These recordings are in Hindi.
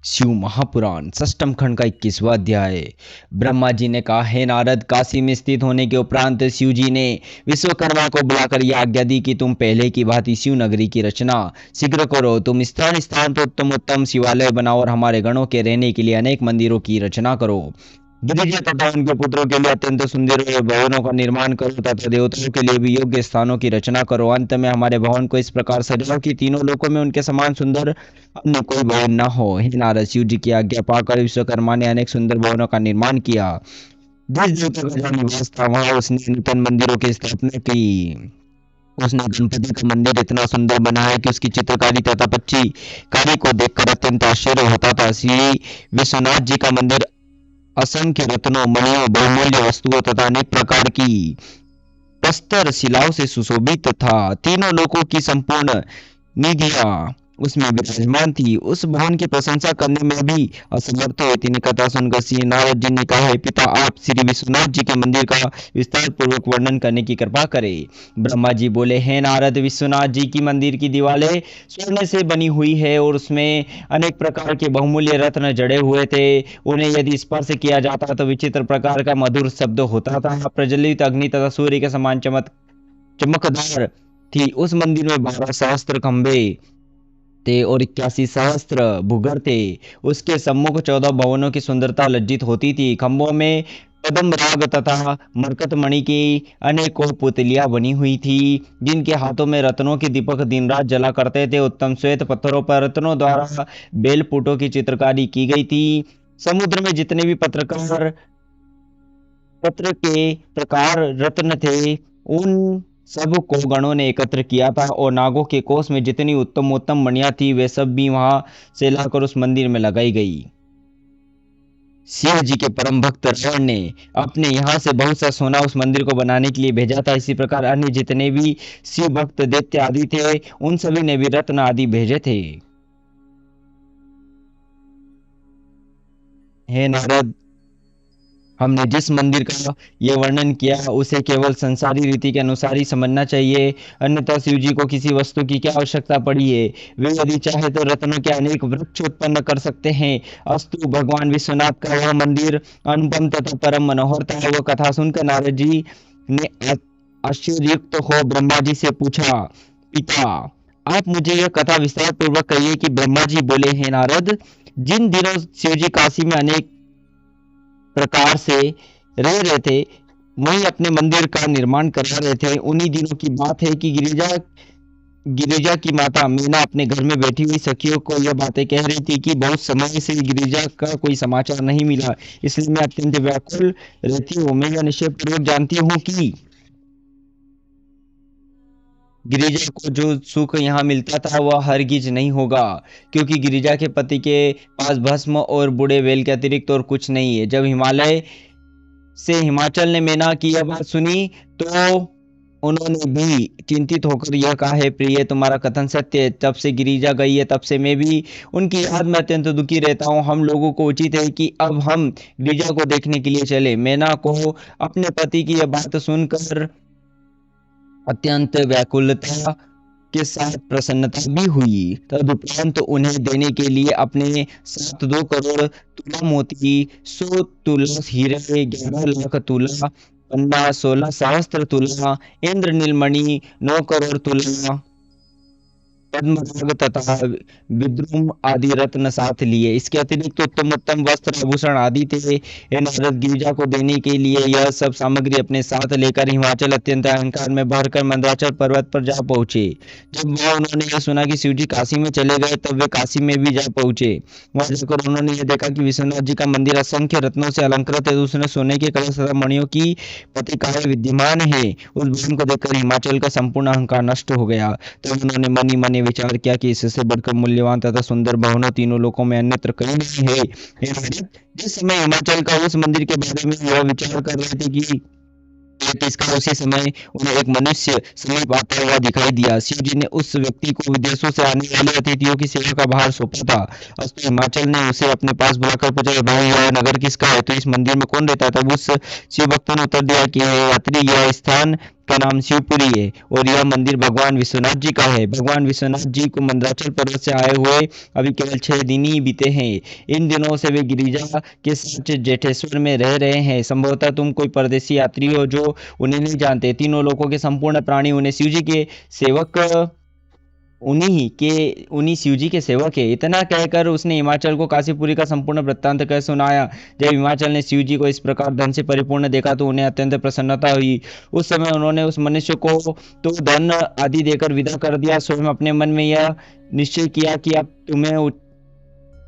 शिव महापुराण षष्ठम खंड का 21वां अध्याय। ब्रह्मा जी ने कहा, हे नारद, काशी में स्थित होने के उपरांत शिव जी ने विश्वकर्मा को बुलाकर यह आज्ञा दी कि तुम पहले की भांति शिव नगरी की रचना शीघ्र करो। तुम स्थान स्थान पर उत्तम उत्तम शिवालय बनाओ और हमारे गणों के रहने के लिए अनेक मंदिरों की रचना करो। गिरिजा तथा उनके पुत्रों के लिए अत्यंत सुंदर भवनों का निर्माण करो तथा देवताओं के लिए भी योग्य स्थानों की रचना करो। अंत में हमारे भवन को इस प्रकार सजाओ कि तीनों लोकों में उनके समान सुंदर अन्य कोई भवन न हो। हे नारद, शिव जी की आज्ञा पाकर विश्वकर्मा ने अनेक सुंदर भवनों का निर्माण किया। जिस देवता का जहाँ निवास था वहां उसने नूतन मंदिरों की स्थापना की। उसने गणपति का मंदिर इतना सुंदर बनाया कि उसकी चित्रकारी तथा पच्ची कारी को देखकर अत्यंत आश्चर्य होता था। श्री विश्वनाथ जी का मंदिर असंख्य रत्नों, मणियों, बहुमूल्य वस्तुओं तथा अनेक प्रकार की प्रस्तर शिलाओं से सुशोभित था। तीनों लोकों की संपूर्ण निधियां उसमें विराजमान थी। उस भवन की प्रशंसा करने में भी असमर्थ हुए। तीन कथा सुनकर श्री नारद जी ने कहा, हे पिता, आप श्री विश्वनाथ जी के मंदिर का विस्तार पूर्वक वर्णन करने की कृपा करें। ब्रह्मा जी बोले, हे नारद, विश्वनाथ जी की मंदिर की दीवारें स्वर्ण से बनी हुई है और उसमें अनेक प्रकार के बहुमूल्य रत्न जड़े हुए थे। उन्हें यदि स्पर्श किया जाता तो विचित्र प्रकार का मधुर शब्द होता था। प्रज्वलित अग्नि तथा सूर्य के समान चमकदार थी। उस मंदिर में 12 सहस्त्र खंभे थे और 81 सहस्त्र भूगर थे। उसके सम्मुख 14 भवनों की सुंदरता लज्जित होती थी। खंभों में कदम राग तथा मरकत मणि की अनेकों पुतलियां बनी हुई थी, जिनके हाथों में रत्नों के दीपक दिन रात जला करते थे। उत्तम श्वेत पत्थरों पर रत्नों द्वारा बेलपुटों की चित्रकारी की गई थी। समुद्र में जितने भी पत्र के प्रकार रत्न थे, उन सब को गणों ने एकत्र किया था और नागों के कोष में जितनी उत्तम उत्तम मणियां थी वे सब भी वहां से लाकर उस मंदिर में लगाई गई। शिव जी के परम भक्त रावण ने अपने यहाँ से बहुत सा सोना उस मंदिर को बनाने के लिए भेजा था। इसी प्रकार अन्य जितने भी शिव भक्त दैत्य आदि थे, उन सभी ने भी रत्न आदि भेजे थे। हे नारद, हमने जिस मंदिर का यह वर्णन किया उसे केवल संसारी रीति के अनुसार ही समझना चाहिए, अन्यथा शिव जी को किसी वस्तु की क्या आवश्यकता पड़ी है। वे यदि चाहे तो रत्नों के अनेक वृक्ष उत्पन्न कर सकते हैं। अस्तु, भगवान विश्वनाथ का वह मंदिर अनुपम तथा परम मनोहर था। वह कथा सुनकर नारद जी ने आश्चर्ययुक्त हो ब्रह्मा जी से पूछा, पिता, आप मुझे यह कथा विस्तार पूर्वक कहिए। कि ब्रह्मा जी बोले, हे नारद, जिन दिनों शिव जी काशी में अनेक प्रकार से रह रहे थे, वही अपने मंदिर का निर्माण करा रहे थे। उन्हीं दिनों की बात है कि गिरिजा की माता मीना अपने घर में बैठी हुई सखियों को यह बातें कह रही थी कि बहुत समय से गिरिजा का कोई समाचार नहीं मिला, इसलिए मैं अत्यंत व्याकुल रहती हूँ। मैं यह निश्चय पूर्वक जानती हूँ कि गिरिजा को जो सुख यहाँ मिलता था वह हरगिज नहीं होगा, क्योंकि गिरिजा के पति के पास भस्म और बूढ़े बैल के अतिरिक्त और कुछ नहीं है। जब हिमाचल ने मेना की यह बात सुनी तो उन्होंने भी चिंतित होकर यह कहा, है प्रिय, तुम्हारा कथन सत्य है। तब से गिरिजा गई है, तब से मैं भी उनकी याद में अत्यंत दुखी रहता हूँ। हम लोगों को उचित है कि अब हम गिरिजा को देखने के लिए चले। मेना को अपने पति की यह बात सुनकर अत्यंत व्याकुलता के साथ प्रसन्नता भी हुई। तदुपरांत उन्हें देने के लिए अपने साथ 2 करोड़ तुला मोती, 100 तुला हीरे, 11 लाख तुला पन्ना, 16 सहस्त्र तुला इंद्र नीलमणि, 9 करोड़ तुला पद्मराग तथा विद्रुम आदि रत्न साथ लिए। इसके अतिरिक्त उत्तम उत्तम वस्त्र, आभूषण आदि थे। हे नारद, गिरिजा को देने के लिए यह सब सामग्री अपने साथ लेकर हिमाचल अत्यंत अहंकार में भरकर मंदराचल पर्वत पर जा पहुंचे। जब वहां उन्होंने यह सुना कि शिव जी काशी में चले गए, तब वे काशी में भी जा पहुंचे। वहां जाकर उन्होंने यह देखा कि विश्वनाथ जी का मंदिर असंख्य रत्नों से अलंकृत है। उसने सोने के कलश तथा मणियों की पट्टिकाएं विद्यमान है। उस भवन को देखकर हिमाचल का संपूर्ण अहंकार नष्ट हो गया। तब उन्होंने मनी मनी विचार किया कि इससे बढ़कर मूल्यवान तथा सुंदर भवन तीनों लोकों में अन्यत्र कहीं नहीं है। जिस समय हिमाचल का उस मंदिर के बारे में यह विचार कर रहे थे कि इसका उसी समय उन्हें एक मनुष्य समीप आता हुआ दिखाई दिया। शिव जी ने उस व्यक्ति को विदेशों से आने वाले अतिथियों की सेवा का भार सौंपा था। अस्तु, हिमाचल ने उसे अपने पास बुलाकर पूछा, भाई, यह नगर किसका है? तो इस मंदिर में कौन रहता है? तब उस शिव भक्त ने उत्तर दिया कि यात्री, यह स्थान जिसका नाम शिवपुरी है और यह मंदिर भगवान विश्वनाथ जी का है। भगवान विश्वनाथ जी को मंदराचल पर्वत से आए हुए अभी केवल 6 दिन ही बीते हैं। इन दिनों से वे गिरिजा के साथ जेठेश्वर में रह रहे हैं। संभवतः तुम कोई परदेसी यात्री हो जो उन्हें नहीं जानते। तीनों लोगों के संपूर्ण प्राणी उन्हें शिव जी के सेवक उन्हीं शिव जी के सेवक है। इतना कहकर उसने हिमाचल को काशीपुरी का संपूर्ण वृत्तांत कह सुनाया। जब हिमाचल ने शिव जी को इस प्रकार धन से परिपूर्ण देखा तो उन्हें अत्यंत प्रसन्नता हुई। उस समय उन्होंने उस मनुष्य को तो धन आदि देकर विदा कर दिया। स्वयं अपने मन में यह निश्चय किया कि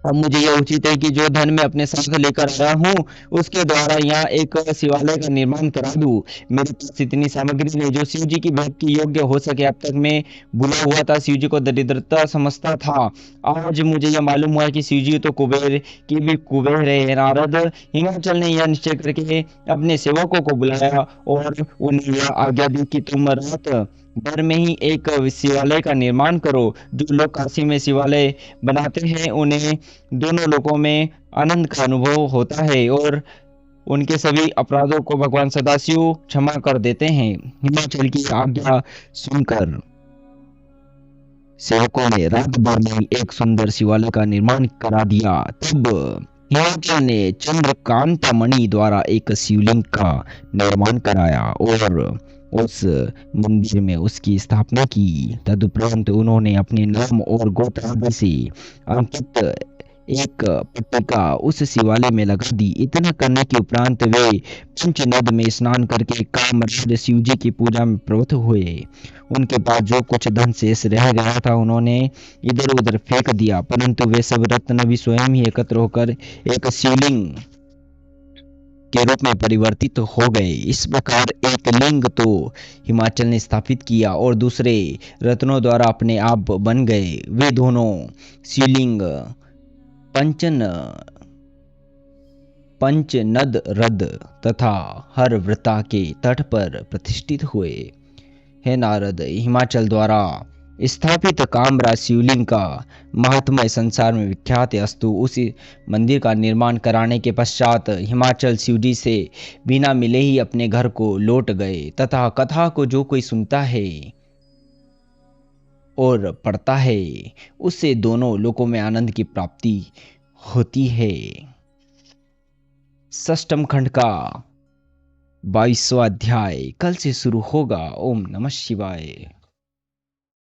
अब मुझे यह उचित है कि जो धन मैं अपने साथ लेकर आया हूँ उसके द्वारा यहाँ एक शिवालय का निर्माण करा दूं। मेरे पास इतनी सामग्री नहीं जो शिव जी की भक्ति योग्य हो सके। अब तक मैं भूला हुआ था, शिव जी को दरिद्रता समझता था। आज मुझे यह मालूम हुआ कि शिव जी तो कुबेर की भी कुबेर है। नारद, हिमाचल ने यह निश्चय करके अपने सेवकों को बुलाया और उन्हें यह आज्ञा दी कि तुम रात भर में ही एक शिवालय का निर्माण करो। जो लोग काशी में शिवालय बनाते हैं उन्हें दोनों लोकों में आनंद का अनुभव होता है और उनके सभी अपराधों को भगवान सदाशिव क्षमा कर देते हैं। हिमाचल की आज्ञा सुनकर सेवकों ने रात भर में ही एक सुंदर शिवालय का निर्माण करा दिया। तब हिमाचल ने चंद्रकांता मणि द्वारा एक शिवलिंग का निर्माण कराया और उस मंदिर में उसकी स्थापना की। तदुपरांत उन्होंने अपने नाम और गोत्र आदि से अंकित एक पट्टिका उस शिवालय में लगा दी। इतना करने के उपरांत वे पंचनद में स्नान करके कामराज शिव जी की पूजा में प्रवृत्त हुए। उनके पास जो कुछ धन शेष रह गया था उन्होंने इधर उधर फेंक दिया, परंतु वे सब रत्न भी स्वयं ही एकत्र होकर एक शिवलिंग के रूप में परिवर्तित हो गए। इस प्रकार एक लिंग तो हिमाचल ने स्थापित किया और दूसरे रत्नों द्वारा अपने आप बन गए। वे दोनों शिवलिंग पंचनद रद तथा हर वृता के तट पर प्रतिष्ठित हुए। हे नारद, हिमाचल द्वारा स्थापित कामराज शिवलिंग का महात्म्य संसार में विख्यात है। अस्तु, उसी मंदिर का निर्माण कराने के पश्चात हिमाचल शिवजी से बिना मिले ही अपने घर को लौट गए तथा कथा को जो कोई सुनता है और पढ़ता है उससे दोनों लोकों में आनंद की प्राप्ति होती है। षष्ठम खंड का 22वां अध्याय कल से शुरू होगा। ओम नमः शिवाय।